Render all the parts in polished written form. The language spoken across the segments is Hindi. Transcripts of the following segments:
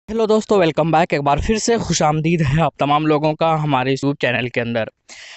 हेलो दोस्तों, वेलकम बैक। एक बार फिर से खुशामदीद है आप तमाम लोगों का हमारे यूट्यूब चैनल के अंदर।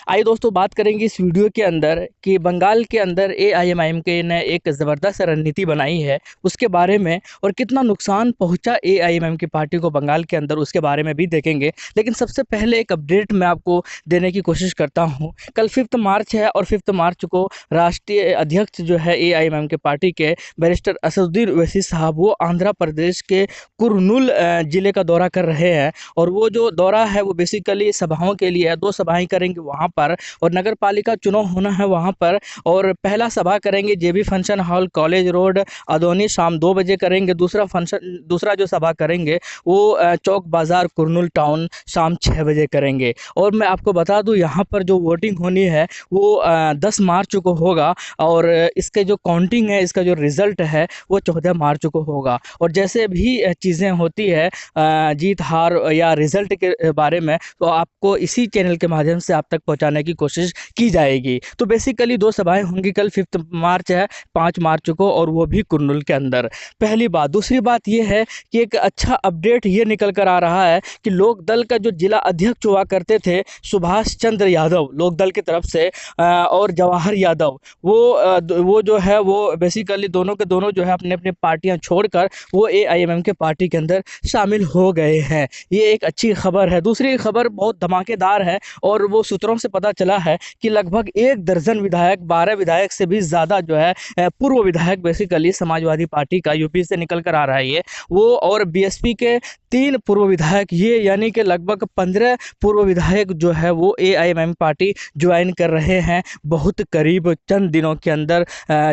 आइए दोस्तों, बात करेंगे इस वीडियो के अंदर कि बंगाल के अंदर एआईएमआईएम ने एक ज़बरदस्त रणनीति बनाई है उसके बारे में, और कितना नुकसान पहुंचा एआईएमआईएम की पार्टी को बंगाल के अंदर उसके बारे में भी देखेंगे। लेकिन सबसे पहले एक अपडेट मैं आपको देने की कोशिश करता हूँ। कल 5 मार्च है और 5 मार्च को राष्ट्रीय अध्यक्ष जो है एआईएमआईएम के पार्टी के बैरिस्टर असदुद्दीन ओवैसी साहब, वो आंध्र प्रदेश के कुरनूल ज़िले का दौरा कर रहे हैं। और वो जो दौरा है वो बेसिकली सभाओं के लिए है। 2 सभाएँ करेंगे वहाँ पर, और नगर पालिका चुनाव होना है वहाँ पर। और पहला सभा करेंगे JB function hall, college road, Adoni, शाम 2 बजे करेंगे। दूसरा जो सभा करेंगे वो चौक बाज़ार, कुरनूल टाउन, शाम 6 बजे करेंगे। और मैं आपको बता दूँ, यहाँ पर जो वोटिंग होनी है वो 10 मार्च को होगा, और इसके जो काउंटिंग है, इसका जो रिज़ल्ट है वो 14 मार्च को होगा। और जैसे भी चीज़ें होती है जीत हार या रिज़ल्ट के बारे में, तो आपको इसी चैनल के माध्यम से आप तक पहुंचाने की कोशिश की जाएगी। तो बेसिकली 2 सभाएं होंगी कल। 5 मार्च है, 5 मार्च को, और वो भी कुरनूल के अंदर। पहली बात। दूसरी बात ये है कि एक अच्छा अपडेट ये निकल कर आ रहा है कि लोकदल का जो जिला अध्यक्ष हुआ करते थे सुभाष चंद्र यादव लोकदल की तरफ से, और जवाहर यादव, वो जो है वो बेसिकली दोनों के दोनों जो है अपने अपने पार्टियां छोड़कर वो एआईएमआईएम के पार्टी के अंदर शामिल हो गए हैं। ये एक अच्छी खबर है। दूसरी खबर बहुत धमाकेदार है, और वो सूत्रों से पता चला है कि लगभग 1 दर्जन विधायक, 12 विधायक से भी ज़्यादा जो है पूर्व विधायक, बेसिकली समाजवादी पार्टी का यूपी से निकल कर आ रहा है ये वो, और बीएसपी के 3 पूर्व विधायक, ये यानी कि लगभग 15 पूर्व विधायक जो है वो एआईएमआईएम पार्टी ज्वाइन कर रहे हैं। बहुत करीब चंद दिनों के अंदर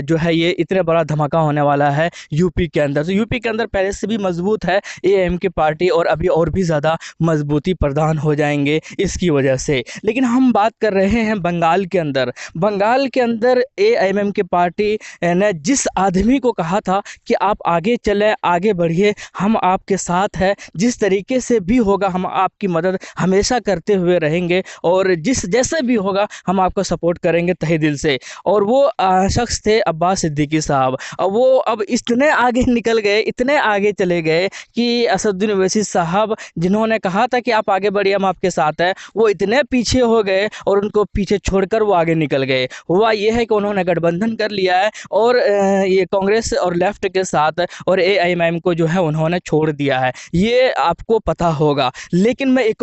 जो है ये इतना बड़ा धमाका होने वाला है यूपी के अंदर। तो यूपी के अंदर पहले से भी मजबूत है एआईएम की पार्टी, और अभी और भी ज़्यादा मजबूती प्रदान हो जाएंगे इसकी वजह से। लेकिन हम बात कर रहे हैं बंगाल के अंदर। बंगाल के अंदर एआईएमआईएम की पार्टी ने जिस आदमी को कहा था कि आप आगे चलें, आगे बढ़िए, हम आपके साथ हैं, जिस तरीके से भी होगा हम आपकी मदद हमेशा करते हुए रहेंगे, और जैसे भी होगा हम आपको सपोर्ट करेंगे तहे दिल से। और वो शख्स थे अब्बास सिद्दीकी साहब। और वो अब इतने आगे निकल गए, इतने आगे चले गए कि असदुद्दीन ओवैसी साहब, जिन्होंने कहा था कि आप आगे बढ़िए, हम आपके साथ हैं, वो इतने पीछे हो गए और उनको पीछे छोड़कर वो आगे निकल गए। हुआ ये है कि उन्होंने गठबंधन कर लिया है, और ये कांग्रेस और लेफ्ट के साथ, और एआईएमआईएम को जो है उन्होंने छोड़ दिया है। ये आपको पता होगा। लेकिन मैं एक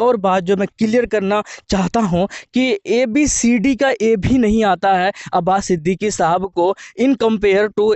और बात जो मैं क्लियर करना चाहता हूँ कि ABCD का ए भी नहीं आता है अब्बास सिद्दीकी साहब को, इन कंपेयर टू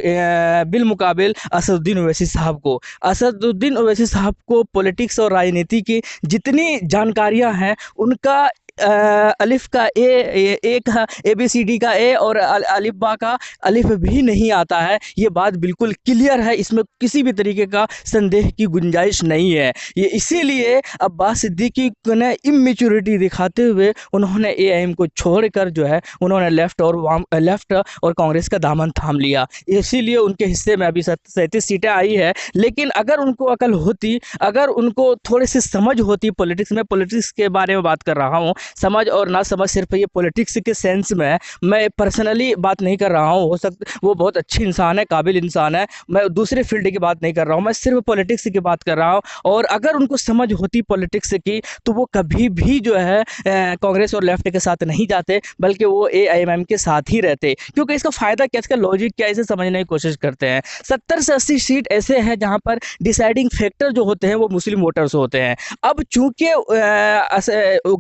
बिलमुकाबिल असदुद्दीन ओवैसी साहब को। असदुद्दीन ओवैसी साहब को पॉलिटिक्स और राजनीति की जितनी जानकारियां हैं उनका अलिफ का एक ABCD का ए और अलिफ बा का अलिफ भी नहीं आता है। ये बात बिल्कुल क्लियर है, इसमें किसी भी तरीके का संदेह की गुंजाइश नहीं है। ये इसीलिए अब्बास सिद्दीकी ने इमेच्योरिटी दिखाते हुए उन्होंने एआईएम को छोड़कर जो है उन्होंने लेफ्ट और कांग्रेस का दामन थाम लिया। इसीलिए उनके हिस्से में अभी 37 सीटें आई है। लेकिन अगर उनको अकल होती, अगर उनको थोड़ी सी समझ होती पॉलिटिक्स में, पॉलिटिक्स के बारे में बात कर रहा हूँ, समझ और ना समझ सिर्फ ये पॉलिटिक्स के सेंस में है, मैं पर्सनली बात नहीं कर रहा हूँ। हो सकता वो बहुत अच्छी इंसान है, काबिल इंसान है, मैं दूसरे फील्ड की बात नहीं कर रहा हूँ, मैं सिर्फ पॉलिटिक्स की बात कर रहा हूँ। और अगर उनको समझ होती पॉलिटिक्स की तो वो कभी भी जो है कांग्रेस और लेफ्ट के साथ नहीं जाते, बल्कि वो एआईएमआईएम के साथ ही रहते। क्योंकि इसका फ़ायदा क्या, इसका लॉजिक क्या, इसे समझने की कोशिश करते हैं। 70 से 80 सीट ऐसे हैं जहाँ पर डिसाइडिंग फैक्टर जो होते हैं वो मुस्लिम वोटर्स होते हैं। अब चूंकि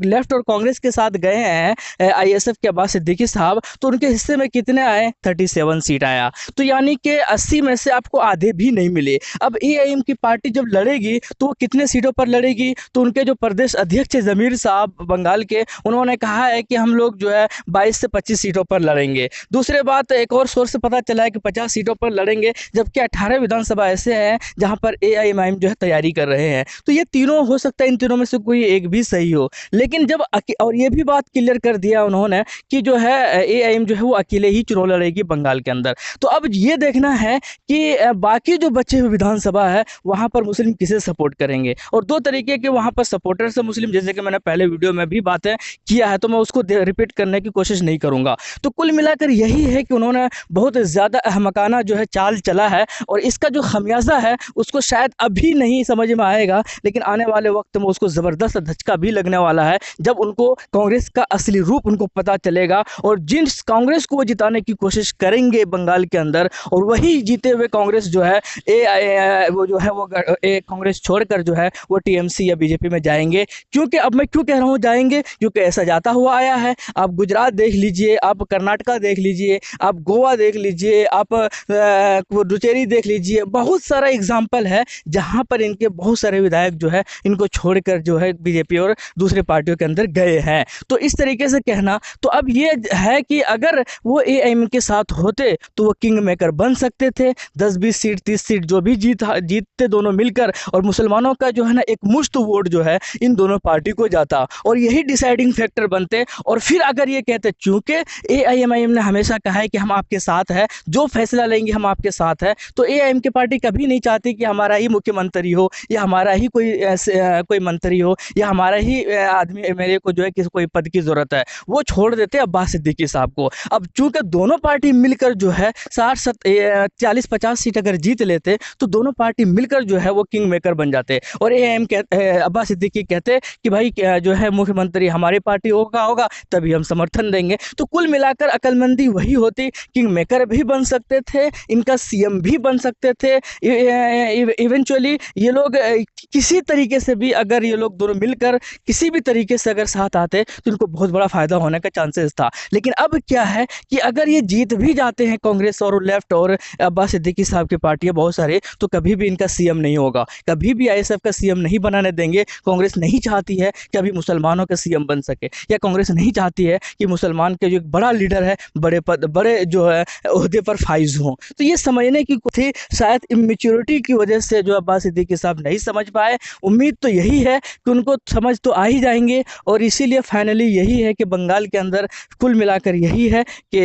लेफ्ट और कांग्रेस के साथ गए हैं आईएसएफ के अब्बास सिद्दीकी साहब, तो उनके हिस्से में कितने आए, 37 सीट आया। तो यानी कि 80 में से आपको आधे भी नहीं मिले। अब एआईएम की पार्टी जब लड़ेगी तो वो कितने सीटों पर लड़ेगी, तो उनके जो प्रदेश अध्यक्ष जमीर साहब बंगाल के, उन्होंने कहा है कि हम लोग जो है 22 से 25 सीटों पर लड़ेंगे। दूसरी बात, एक और सोर्स से पता चला है कि 50 सीटों पर लड़ेंगे, जबकि 18 विधानसभा ऐसे हैं जहां पर एआईएमआईएम जो है तैयारी कर रहे हैं। तो ये तीनों हो सकता है, इन तीनों में से कोई एक भी सही हो। लेकिन जब और ये भी बात क्लियर कर दिया उन्होंने कि जो है एआईएम जो है वो अकेले ही चुनाव लड़ेगी बंगाल के अंदर। तो अब ये देखना है कि बाकी जो बचे हुए विधानसभा है वहाँ पर मुस्लिम किसे सपोर्ट करेंगे, और दो तरीके के वहाँ पर सपोर्टर्स है मुस्लिम, जैसे कि मैंने पहले वीडियो में भी बातें किया है, तो मैं उसको रिपीट करने की कोशिश नहीं करूँगा। तो कुल मिलाकर यही है कि उन्होंने बहुत ज़्यादा अहमकाना जो है चाल चला है, और इसका जो खमियाजा है उसको शायद अभी नहीं समझ में आएगा, लेकिन आने वाले वक्त में उसको ज़बरदस्त धचका भी लगने वाला है जब उनको कांग्रेस का असली रूप उनको पता चलेगा। और जिस कांग्रेस को वो जिताने की कोशिश करेंगे बंगाल के अंदर, और वही जीते हुए कांग्रेस जो है वो जो है वो कांग्रेस छोड़कर जो है वो टीएमसी या बीजेपी में जाएंगे। क्योंकि अब मैं क्यों कह रहा हूँ जाएंगे, क्योंकि ऐसा जाता हुआ आया है। आप गुजरात देख लीजिए, आप कर्नाटका देख लीजिए, आप गोवा देख लीजिए, आप पुडुचेरी देख लीजिए, बहुत सारा एग्जाम्पल है जहाँ पर इनके बहुत सारे विधायक जो है इनको छोड़कर जो है बीजेपी और दूसरे पार्टियों के अंदर गए हैं। तो इस तरीके से कहना, तो अब ये है कि अगर वो एआईएम के साथ होते तो वो किंग मेकर बन सकते थे, 10-20 सीट 30 सीट जो भी जीतते दोनों मिलकर, और मुसलमानों का जो है ना एक मुश्त वोट जो है इन दोनों पार्टी को जाता, और यही डिसाइडिंग फैक्टर बनते। और फिर अगर ये कहते चूंकि एआईएम ने हमेशा कहा है कि हम आपके साथ है, जो फैसला लेंगे हम आपके साथ है, तो एआईएम की पार्टी कभी नहीं चाहती कि हमारा ही मुख्यमंत्री हो, या हमारा ही कोई मंत्री हो, या हमारा ही आदमी मेरे को जो है किसी कोई पद की जरूरत है, वो छोड़ देते अब्बास सिद्दीकी साहब को। अब चूंकि दोनों पार्टी मिलकर जो है 40-50 सीट अगर जीत लेते तो दोनों पार्टी मिलकर जो है वो किंग मेकर बन जाते, और एआईएम अब्बास सिद्दीकी कहते कि भाई जो है मुख्यमंत्री हमारी पार्टी होगा तभी हम समर्थन देंगे। तो कुल मिलाकर अक्लमंदी वही होती, किंग मेकर भी बन सकते थे, इनका सीएम भी बन सकते थे। इवेंचुअली ये लोग किसी तरीके से भी अगर ये लोग दोनों मिलकर किसी भी तरीके से अगर साथ आते तो इनको बहुत बड़ा फायदा होने का चांसेस था। लेकिन अब क्या है कि अगर ये जीत भी जाते हैं कांग्रेस और लेफ्ट और अब्बास सिद्दीकी साहब की पार्टियां बहुत सारे, तो कभी भी इनका सीएम नहीं होगा, कभी भी आईएसएफ का सीएम नहीं बनाने देंगे। कांग्रेस नहीं चाहती है कि अभी मुसलमानों का सीएम बन सके, या कांग्रेस नहीं चाहती है कि मुसलमान के जो एक बड़ा लीडर है बड़े जो है ओहदे पर फाइज हों। तो ये समझने की थी, शायद इमेच्योरिटी की वजह से जो अब्बास सिद्दीकी साहब नहीं समझ पाए। उम्मीद तो यही है कि उनको समझ तो आ ही जाएंगे, और इसीलिए फाइनली यही है कि बंगाल के अंदर कुल मिलाकर यही है कि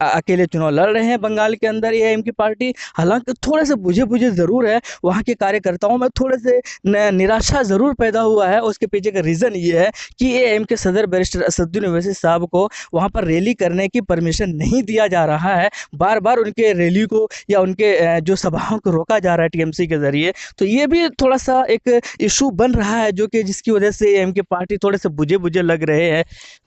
अकेले चुनाव लड़ रहे हैं बंगाल के अंदर एआईएम की पार्टी। हालांकि थोड़े से बुझे ज़रूर है वहाँ के कार्यकर्ताओं में, थोड़े से निराशा ज़रूर पैदा हुआ है। उसके पीछे का रीज़न ये है कि एआईएम के सदर बैरिस्टर असदुद्दीन ओवैसी साहब को वहाँ पर रैली करने की परमिशन नहीं दिया जा रहा है, बार बार उनके रैली को या उनके जो सभाओं को रोका जा रहा है टीएमसी के ज़रिए। तो ये भी थोड़ा सा एक इशू बन रहा है, जो कि जिसकी वजह से एआईएम की पार्टी थोड़े से बुझे लग रहे हैं।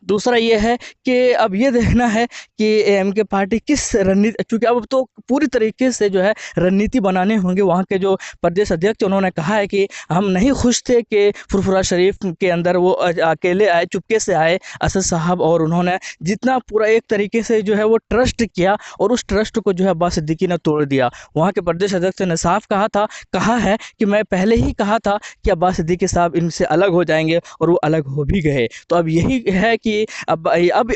दूसरा ये है कि अब ये देखना है कि एआईएम की पार्टी किस रणनीति, क्योंकि अब तो पूरी तरीके से जो है रणनीति बनाने होंगे। वहाँ के जो प्रदेश अध्यक्ष उन्होंने कहा है कि हम नहीं खुश थे कि फुरफुरा शरीफ के अंदर वो अकेले आए, चुपके से आए असद साहब, और उन्होंने जितना पूरा एक तरीके से जो है वो ट्रस्ट किया, और उस ट्रस्ट को जो है अब्बास सिद्दीकी ने तोड़ दिया। वहाँ के प्रदेश अध्यक्ष ने साफ कहा है कि मैं पहले ही कहा था कि अब्बास सिद्दीकी साहब इनसे अलग हो जाएंगे, और वो अलग हो भी गए। तो अब यही है कि अब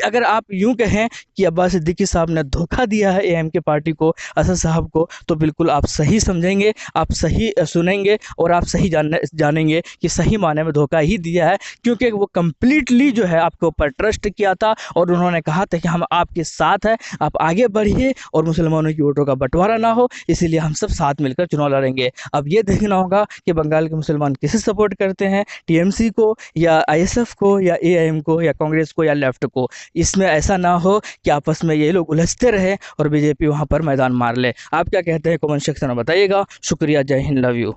अगर आप यूं कहें कि अब्बास सिद्दीकी साहब ने धोखा दिया है एआईएम के पार्टी को, असद साहब को, तो बिल्कुल आप सही समझेंगे, आप सही सुनेंगे, और आप सही जानेंगे कि सही माने में धोखा ही दिया है। क्योंकि वो कंप्लीटली जो है आपके ऊपर ट्रस्ट किया था, और उन्होंने कहा था कि हम आपके साथ हैं, आप आगे बढ़िए और मुसलमानों की वोटों का बंटवारा ना हो, इसीलिए हम सब साथ मिलकर चुनाव लड़ेंगे। अब ये देखना होगा कि बंगाल के मुसलमान किसे सपोर्ट करते हैं, टीएमसी को या आईएसएफ को या एआईएम को या कांग्रेस को या लेफ्ट को। इसमें ऐसा ना हो कि आपस में ये लोग उलझते रहे और बीजेपी वहाँ पर मैदान मार ले। आप क्या कहते हैं कमेंट सेक्शन में बताइएगा। शुक्रिया, जय हिंद, लव यू।